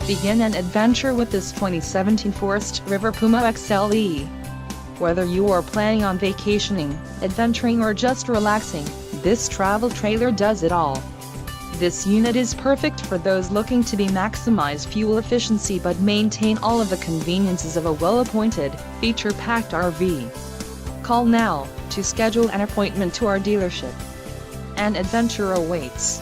Begin an adventure with this 2017 Forest River PUMA XLE. Whether you are planning on vacationing, adventuring or just relaxing, this travel trailer does it all. This unit is perfect for those looking to maximize fuel efficiency but maintain all of the conveniences of a well-appointed, feature-packed RV. Call now to schedule an appointment to our dealership. An adventure awaits.